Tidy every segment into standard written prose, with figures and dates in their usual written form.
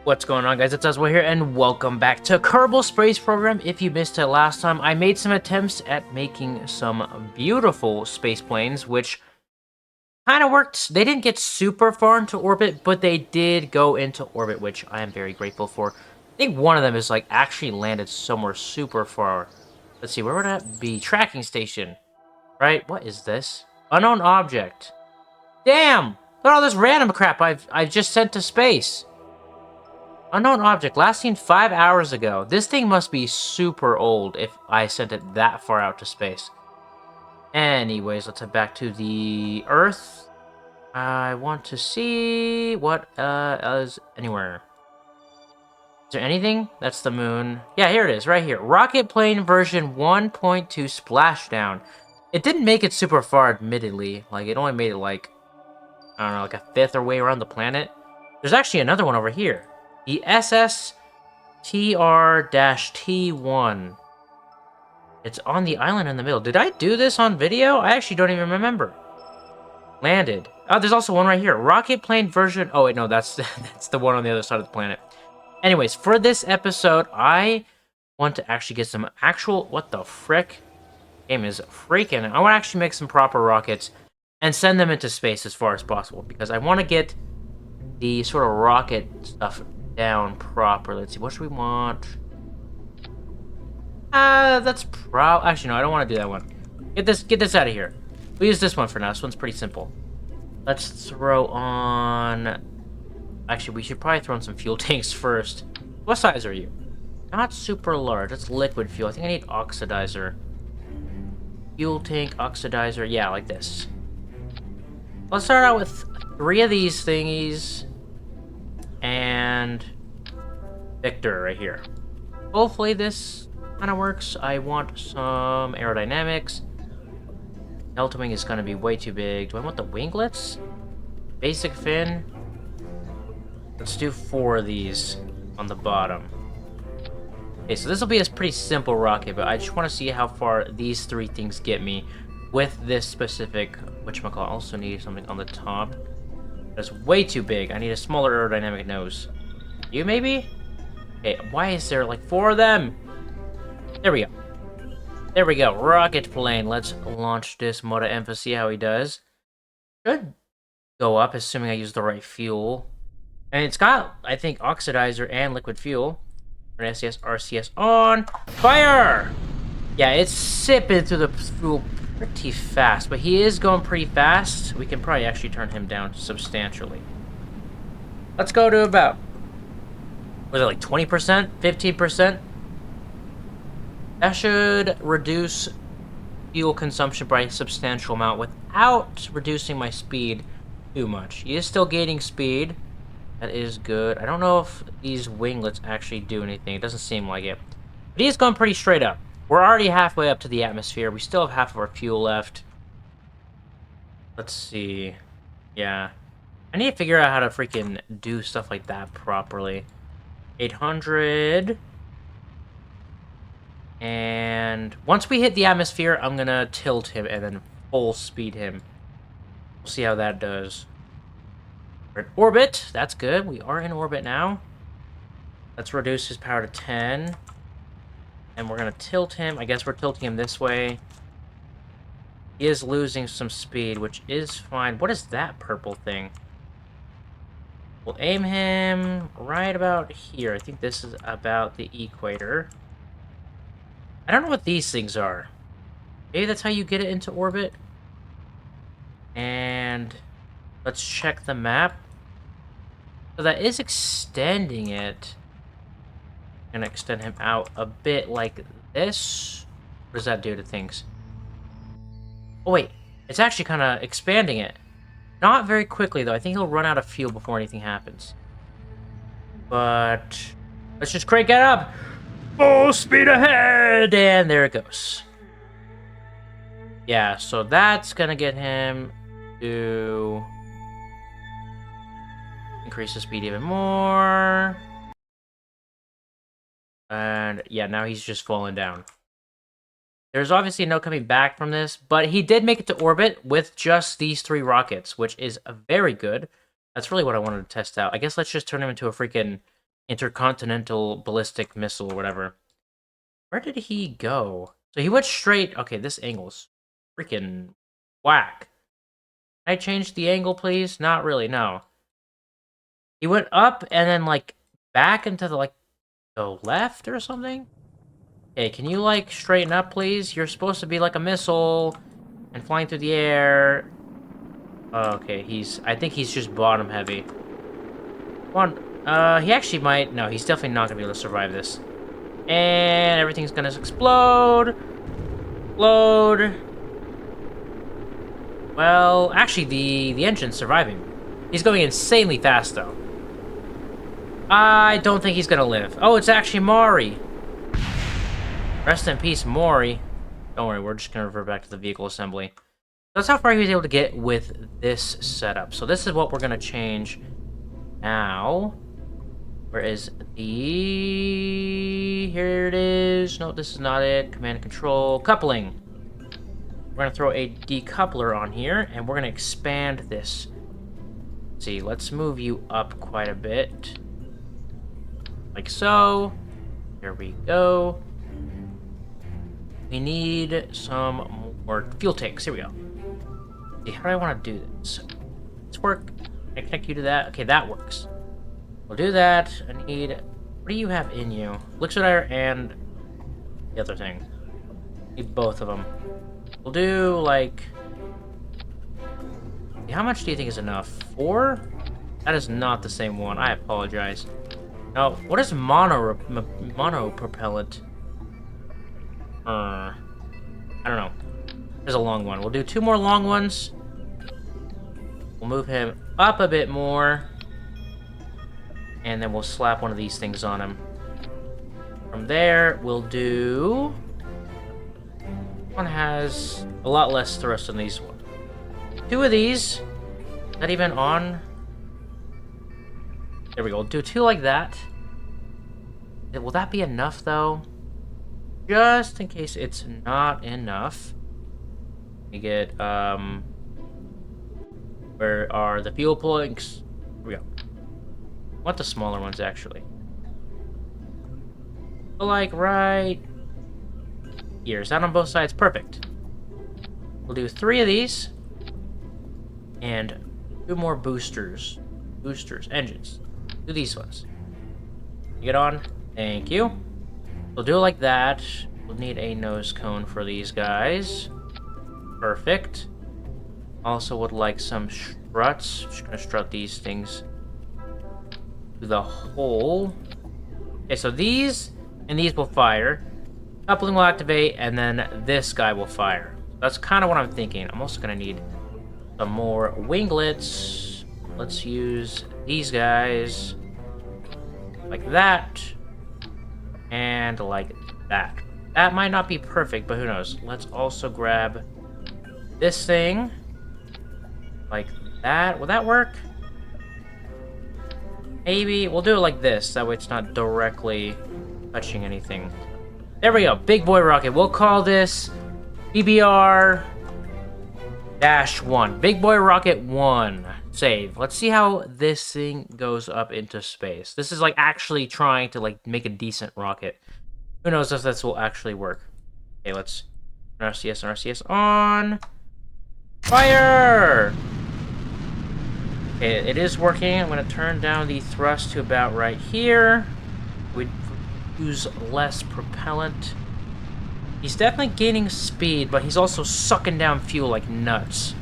What's going on, guys? It's Azwell here, and welcome back to Kerbal Space Program. If you missed it last time, I made some attempts at making some beautiful space planes, which kind of worked. They didn't get super far into orbit, but they did go into orbit, which I am very grateful for. I think one of them is like actually landed somewhere super far. Let's see, where would that be? Tracking station, right? What is this? Unknown object. Damn! Look at all this random crap I've just sent to space. Unknown object, last seen 5 hours ago. This thing must be super old if I sent it that far out to space. Anyways, let's head back to the Earth. I want to see what is anywhere. Is there anything? That's the moon. Yeah, here it is, right here. Rocket plane version 1.2 splashdown. It didn't make it super far, admittedly. Like, it only made it like, I don't know, like a fifth or way around the planet. There's actually another one over here. The SS TR-T1. It's on the island in the middle. Did I do this on video? I actually don't even remember. Landed. Oh, there's also one right here. Rocket plane version... Oh, wait, no, that's that's the one on the other side of the planet. Anyways, for this episode, I want to actually get some actual... What the frick? Game is freaking. I want to actually make some proper rockets and send them into space as far as possible, because I want to get the sort of rocket stuff down properly. Let's see, what should we want? That's actually, no, I don't want to do that one. Get this out of here. We'll use this one for now. This one's pretty simple. Let's throw on... Actually, we should probably throw in some fuel tanks first. What size are you? Not super large. That's liquid fuel. I think I need oxidizer. Fuel tank, oxidizer. Yeah, like this. Let's start out with 3 of these thingies. And Victor right here. Hopefully this kind of works. I want some aerodynamics. Delta wing is going to be way too big. Do I want the winglets? Basic fin. Let's do 4 of these on the bottom. Okay, so this will be a pretty simple rocket, but I just want to see how far these 3 things get me with this specific whatchamacallit. I also need something on the top. That's way too big. I need a smaller aerodynamic nose. You maybe? Okay, why is there like 4 of them? There we go. There we go. Rocket plane. Let's launch this motor and see how he does. Should go up, assuming I use the right fuel. And it's got, I think, oxidizer and liquid fuel. SCS, RCS on. Fire! Yeah, it's sipping through the fuel pretty fast, but he is going pretty fast. We can probably actually turn him down substantially. Let's go to about, was it like 20%? 15%? That should reduce fuel consumption by a substantial amount without reducing my speed too much. He is still gaining speed. That is good. I don't know if these winglets actually do anything. It doesn't seem like it. But he's going pretty straight up. We're already halfway up to the atmosphere. We still have half of our fuel left. Let's see. Yeah. I need to figure out how to freaking do stuff like that properly. 800. And once we hit the atmosphere, I'm going to tilt him and then full speed him. We'll see how that does. We're in orbit. That's good. We are in orbit now. Let's reduce his power to 10. And we're going to tilt him. I guess we're tilting him this way. He is losing some speed, which is fine. What is that purple thing? We'll aim him right about here. I think this is about the equator. I don't know what these things are. Maybe that's how you get it into orbit. And let's check the map. So that is extending it. I'm gonna extend him out a bit like this. What does that do to things? Oh wait, it's actually kind of expanding it. Not very quickly though. I think he'll run out of fuel before anything happens. But let's just crank it up. Full speed ahead! And there it goes. Yeah, so that's gonna get him to increase the speed even more. And yeah, now he's just falling down. There's obviously no coming back from this, but he did make it to orbit with just these 3 rockets, which is very good. That's really what I wanted to test out. I guess let's just turn him into a freaking intercontinental ballistic missile or whatever. Where did he go? So he went straight. Okay, this angle's freaking whack. Can I change the angle, please? Not really, no. He went up and then, like, back into the left or something? Okay, can you, like, straighten up, please? You're supposed to be like a missile and flying through the air. Okay, I think he's just bottom heavy. Come on. He actually might. No, he's definitely not gonna be able to survive this. And everything's gonna explode. Explode. Well, actually, the engine's surviving. He's going insanely fast, though. I don't think he's gonna live. Oh, it's actually Maury. Rest in peace, Maury. Don't worry, we're just gonna revert back to the vehicle assembly. That's how far he was able to get with this setup. So this is what we're gonna change now. Where is the... Here it is. No, this is not it. Command and control. Coupling. We're gonna throw a decoupler on here, and we're gonna expand this. Let's see, let's move you up quite a bit. Like so. There we go. We need some more fuel tanks. Here we go. See, how do I want to do this? Let's work. Can I connect you to that? Okay, that works. We'll do that. I need... What do you have in you? Elixir and the other thing. Need both of them. We'll do, like... How much do you think is enough? 4? That is not the same one. I apologize. No, what is mono propellant? I don't know. There's a long one. We'll do 2 more long ones. We'll move him up a bit more. And then we'll slap one of these things on him. From there, we'll do... One has a lot less thrust than these ones. 2 of these. Not even on. There we go. We'll do 2 like that. Will that be enough, though? Just in case it's not enough. We get, where are the fuel plugs? Here we go. I want the smaller ones, actually. So, like, right here. Is that on both sides? Perfect. We'll do 3 of these. And 2 more boosters. Engines. Do these ones. You get on? Thank you. We'll do it like that. We'll need a nose cone for these guys. Perfect. Also would like some struts. Just gonna strut these things through the hole. Okay, so these and these will fire. Coupling will activate, and then this guy will fire. That's kind of what I'm thinking. I'm also gonna need some more winglets. Let's use these guys like that. And like that. That might not be perfect, but who knows. Let's also grab this thing. Like that. Will that work? Maybe. We'll do it like this. That way it's not directly touching anything. There we go. Big boy rocket. We'll call this BBR-1. Big boy rocket 1. Save. Let's see how this thing goes up into space. This is like actually trying to like make a decent rocket. Who knows if this will actually work. Okay, let's RCS and RCS on. Fire! Okay, it is working. I'm gonna turn down the thrust to about right here. We use less propellant. He's definitely gaining speed, but he's also sucking down fuel like nuts.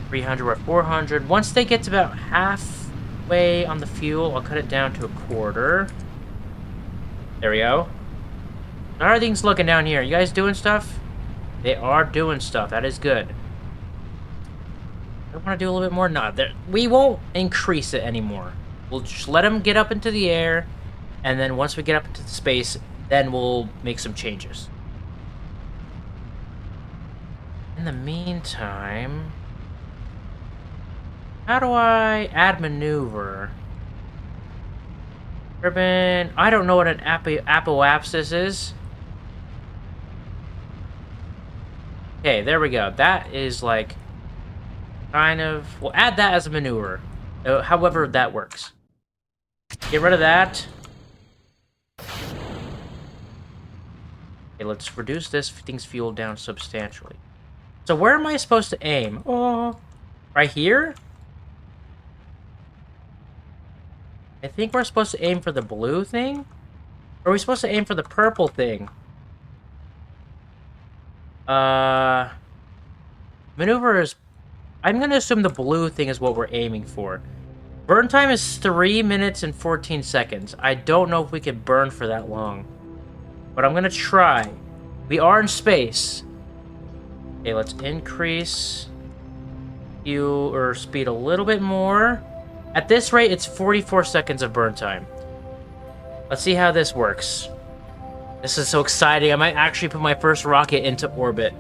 300 or 400. Once they get to about halfway on the fuel, I'll cut it down to 1/4. There we go. How are things looking down here? You guys doing stuff? They are doing stuff. That is good. I want to do a little bit more. No, we won't increase it anymore. We'll just let them get up into the air, and then once we get up into the space, then we'll make some changes. In the meantime, how do I add maneuver? Urban, I don't know what an apoapsis is. Okay, there we go. That is like kind of... We'll add that as a maneuver. However that works. Get rid of that. Okay, let's reduce this thing's fuel down substantially. So where am I supposed to aim? Oh, right here? I think we're supposed to aim for the blue thing? Or are we supposed to aim for the purple thing? Maneuver is... I'm gonna assume the blue thing is what we're aiming for. Burn time is 3 minutes and 14 seconds. I don't know if we can burn for that long. But I'm gonna try. We are in space. Okay, let's increase fuel or speed a little bit more. At this rate, it's 44 seconds of burn time. Let's see how this works. This is so exciting. I might actually put my first rocket into orbit.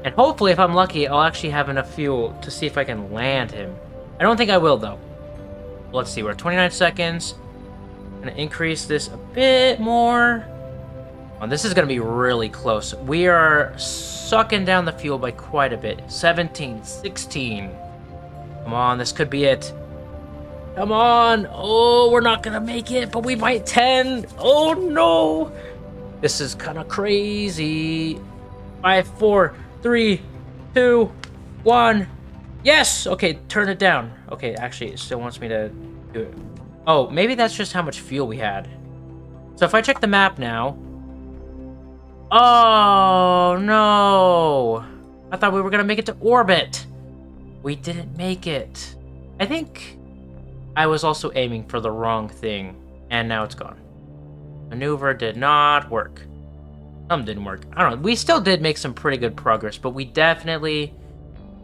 And hopefully, if I'm lucky, I'll actually have enough fuel to see if I can land him. I don't think I will, though. Let's see, we're at 29 seconds. I'm gonna increase this a bit more. Oh, this is gonna be really close. We are sucking down the fuel by quite a bit. 17, 16. Come on, this could be it. Come on! Oh, we're not gonna make it, but we might 10. Oh no! This is kind of crazy. 5, 4, 3, 2, 1. Yes! Okay, turn it down. Okay, actually, it still wants me to do it. Oh, maybe that's just how much fuel we had. So if I check the map now... Oh, no! I thought we were gonna make it to orbit. We didn't make it. I think I was also aiming for the wrong thing, and now it's gone. Maneuver did not work. Some didn't work. I don't know. We still did make some pretty good progress, but we definitely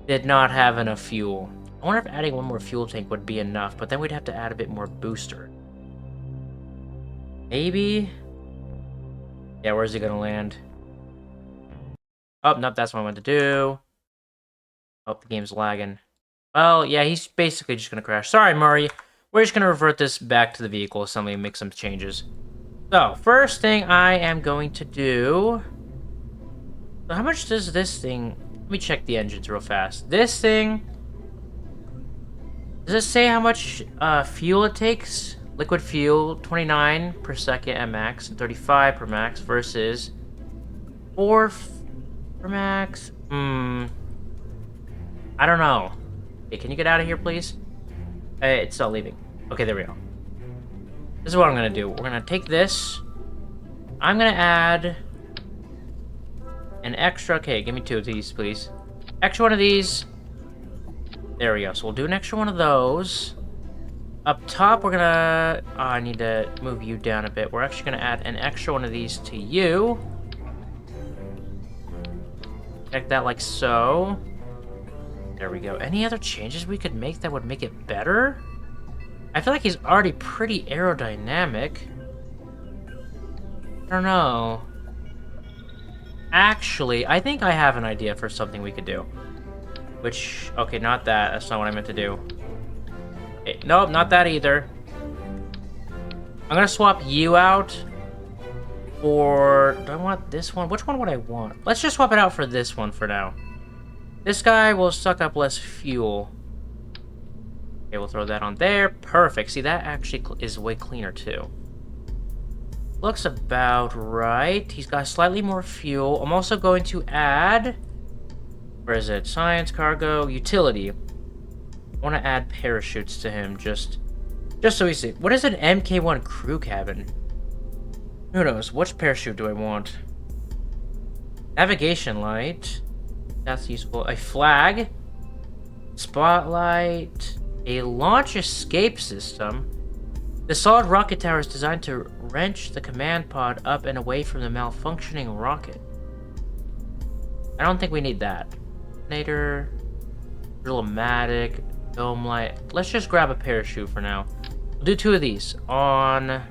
did not have enough fuel. I wonder if adding one more fuel tank would be enough, but then we'd have to add a bit more booster. Maybe? Yeah, where's he gonna land? Oh, nope, that's what I wanted to do. Oh, the game's lagging. Well, yeah, he's basically just gonna crash. Sorry, Murray. We're just gonna revert this back to the vehicle assembly and make some changes. So, first thing I am going to do... So how much does this thing... Let me check the engines real fast. This thing... Does it say how much fuel it takes? Liquid fuel, 29 per second at max, and 35 per max versus 4 per max. I don't know. Hey, can you get out of here, please? Hey, it's still leaving. Okay, there we go. This is what I'm gonna do. We're gonna take this. I'm gonna add an extra... Okay, give me 2 of these, please. Extra one of these. There we go. So we'll do an extra one of those. Up top, we're gonna... Oh, I need to move you down a bit. We're actually gonna add an extra one of these to you. Check that like so. There we go. Any other changes we could make that would make it better? I feel like he's already pretty aerodynamic. I don't know. Actually, I think I have an idea for something we could do. Which, okay, not that. That's not what I meant to do. Okay, nope, not that either. I'm gonna swap you out for... Do I want this one? Which one would I want? Let's just swap it out for this one for now. This guy will suck up less fuel. Okay, we'll throw that on there. Perfect. See, that actually is way cleaner, too. Looks about right. He's got slightly more fuel. I'm also going to add... Where is it? Science, cargo, utility. I want to add parachutes to him, just so we see. What is an MK1 crew cabin? Who knows? Which parachute do I want? Navigation light. That's useful. A flag. Spotlight. A launch escape system. The solid rocket tower is designed to wrench the command pod up and away from the malfunctioning rocket. I don't think we need that. Detonator. Drillmatic. Dome light. Let's just grab a parachute for now. We'll do 2 of these on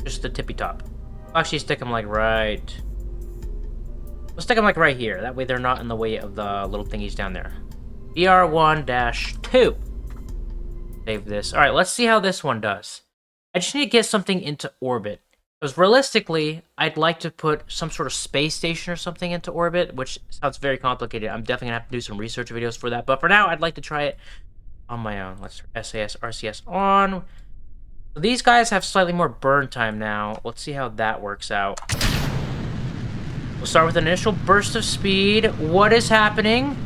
just the tippy top. I'll actually stick them like right... We'll stick them like right here. That way they're not in the way of the little thingies down there. BR1-2. Save this. Alright, let's see how this one does. I just need to get something into orbit. Because realistically, I'd like to put some sort of space station or something into orbit, which sounds very complicated. I'm definitely going to have to do some research videos for that. But for now, I'd like to try it on my own. Let's SAS, RCS on. So these guys have slightly more burn time now. Let's see how that works out. We'll start with an initial burst of speed. What is happening?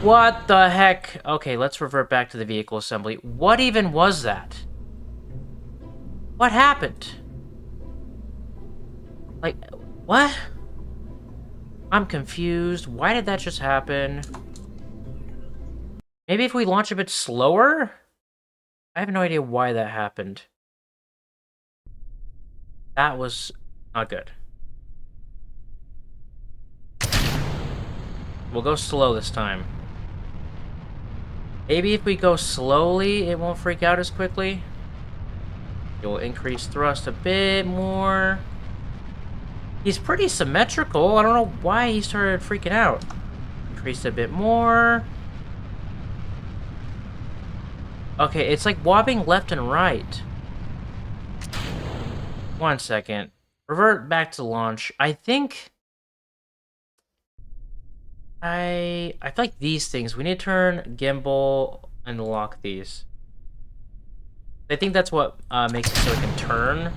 What the heck? Okay, let's revert back to the vehicle assembly. What even was that? What happened? Like, what? I'm confused. Why did that just happen? Maybe if we launch a bit slower? I have no idea why that happened. That was not good. We'll go slow this time. Maybe if we go slowly, it won't freak out as quickly. It will increase thrust a bit more. He's pretty symmetrical. I don't know why he started freaking out. Increase a bit more. Okay, it's like wobbling left and right. 1 second. Revert back to launch. I think... I feel like these things, we need to turn gimbal and lock these. I think that's what makes it so it can turn.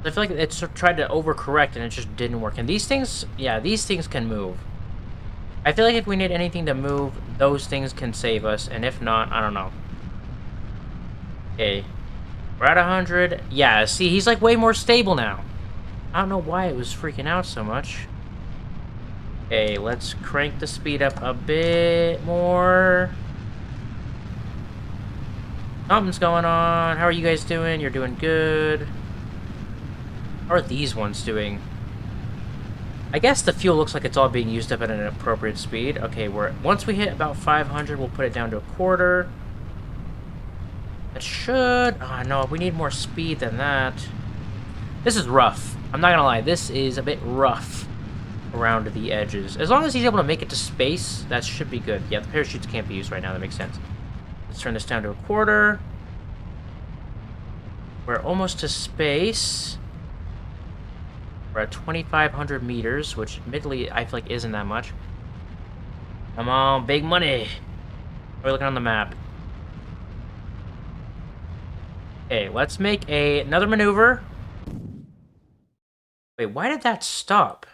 I feel like it's tried to overcorrect and it just didn't work. And these things, yeah, these things can move. I feel like if we need anything to move, those things can save us. And if not, I don't know. Okay. We're at 100. Yeah, see, he's like way more stable now. I don't know why it was freaking out so much. Okay, let's crank the speed up a bit more. Something's going on. How are you guys doing? You're doing good. How are these ones doing? I guess the fuel looks like it's all being used up at an appropriate speed. Okay, once we hit about 500, we'll put it down to a quarter. That should... Oh, no, we need more speed than that. This is rough. I'm not gonna lie. This is a bit rough around the edges. As long as he's able to make it to space, that should be good. Yeah, the parachutes can't be used right now. That makes sense. Let's turn this down to a quarter. We're almost to space. We're at 2,500 meters, which admittedly I feel like isn't that much. Come on, big money. We're looking on the map. Okay, let's make another maneuver. Wait, why did that stop?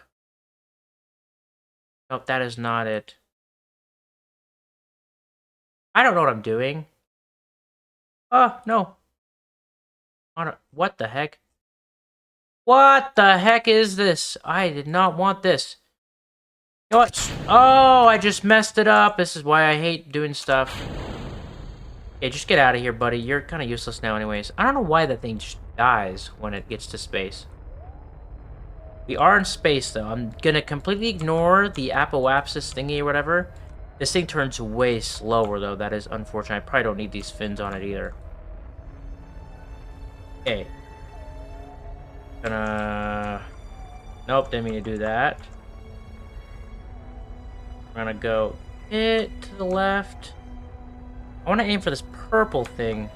Nope, that is not it. I don't know what I'm doing. Oh, no. What the heck? What the heck is this? I did not want this. You know what? Oh, I just messed it up. This is why I hate doing stuff. Okay, just get out of here, buddy. You're kind of useless now anyways. I don't know why that thing just dies when it gets to space. We are in space, though. I'm gonna completely ignore the apoapsis thingy or whatever. This thing turns way slower, though. That is unfortunate. I probably don't need these fins on it either. Okay. Nope, didn't mean to do that. We're gonna go hit to the left. I want to aim for this purple thing.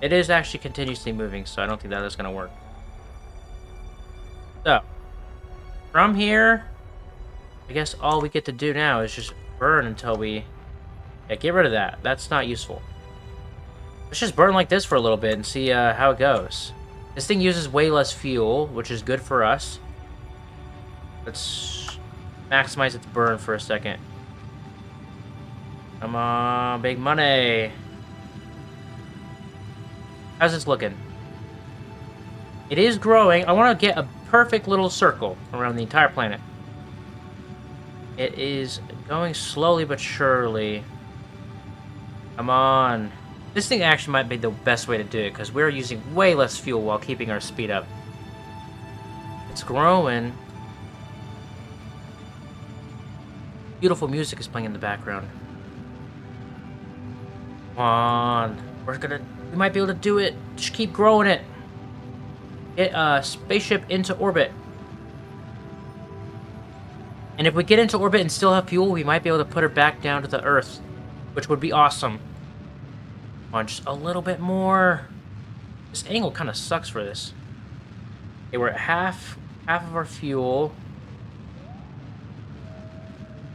It is actually continuously moving, so I don't think that is gonna work. So, from here, I guess all we get to do now is just burn until we... Yeah, get rid of that. That's not useful. Let's just burn like this for a little bit and see how it goes. This thing uses way less fuel, which is good for us. Let's maximize its burn for a second. Come on, big money. How's this looking? It is growing. I want to get a perfect little circle around the entire planet. It is going slowly but surely. Come on. This thing actually might be the best way to do it, because we're using way less fuel while keeping our speed up. It's growing. Beautiful music is playing in the background. Come on. We might be able to do it. Just keep growing it. Get a spaceship into orbit. And if we get into orbit and still have fuel, we might be able to put her back down to the Earth, which would be awesome. Come on, just a little bit more. This angle kind of sucks for this. Okay, we're at half of our fuel.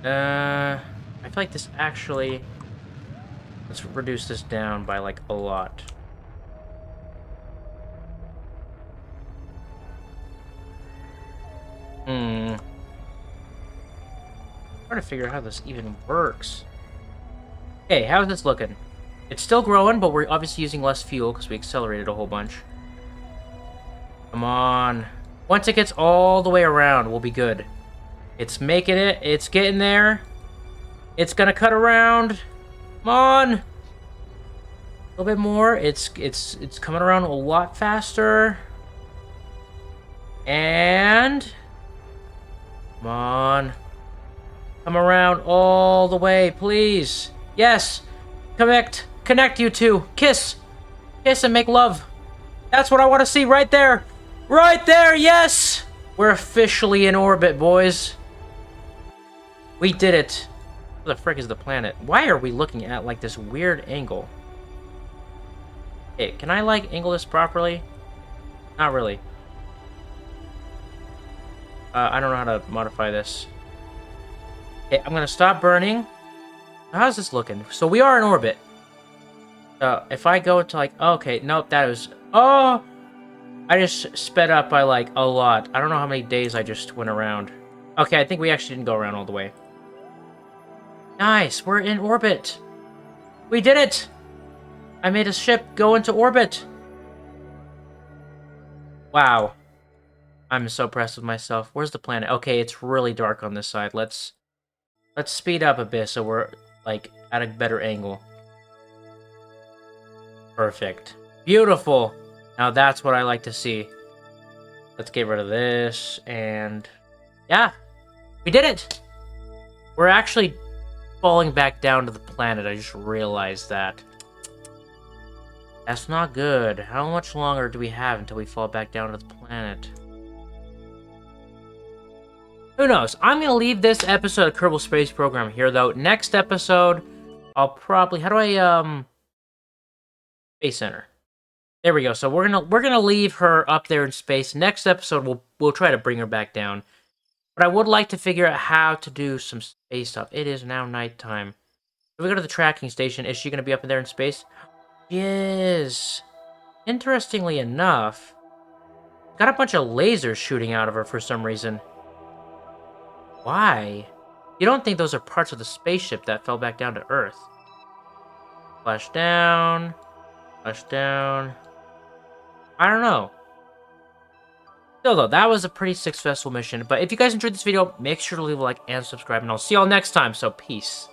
I feel like this actually... Let's reduce this down by, like, a lot. Trying to figure out how this even works. Okay, how's this looking? It's still growing, but we're obviously using less fuel because we accelerated a whole bunch. Come on. Once it gets all the way around, we'll be good. It's making it. It's getting there. It's gonna cut around. Come on. A little bit more. It's coming around a lot faster. And... Come on. Come around all the way, please. Yes. Connect, you two. Kiss. Kiss and make love. That's what I want to see right there. Right there, yes! We're officially in orbit, boys. We did it. Where the frick is the planet? Why are we looking at, like, this weird angle? Okay, can I, like, angle this properly? Not really. I don't know how to modify this. Okay, I'm gonna stop burning. How's this looking? So we are in orbit. If I go to, like... Okay, nope, that was... Oh! I just sped up by, like, a lot. I don't know how many days I just went around. Okay, I think we actually didn't go around all the way. Nice, we're in orbit. We did it! I made a ship go into orbit. Wow. I'm so impressed with myself. Where's the planet? Okay, it's really dark on this side. Let's speed up a bit so we're, like, at a better angle. Perfect. Beautiful! Now that's what I like to see. Let's get rid of this, and... Yeah! We did it! We're actually falling back down to the planet. I just realized that. That's not good. How much longer do we have until we fall back down to the planet? Who knows? I'm going to leave this episode of Kerbal Space Program here, though. Next episode, I'll probably... How do I, Space Center. There we go. So we're gonna leave her up there in space. Next episode, we'll try to bring her back down. But I would like to figure out how to do some space stuff. It is now nighttime. If we go to the tracking station, is she gonna be up there in space? She is. Interestingly enough, got a bunch of lasers shooting out of her for some reason. Why? You don't think those are parts of the spaceship that fell back down to Earth? Flash down. Flash down. I don't know. Still, though, that was a pretty successful mission. But if you guys enjoyed this video, make sure to leave a like and subscribe. And I'll see y'all next time, so peace.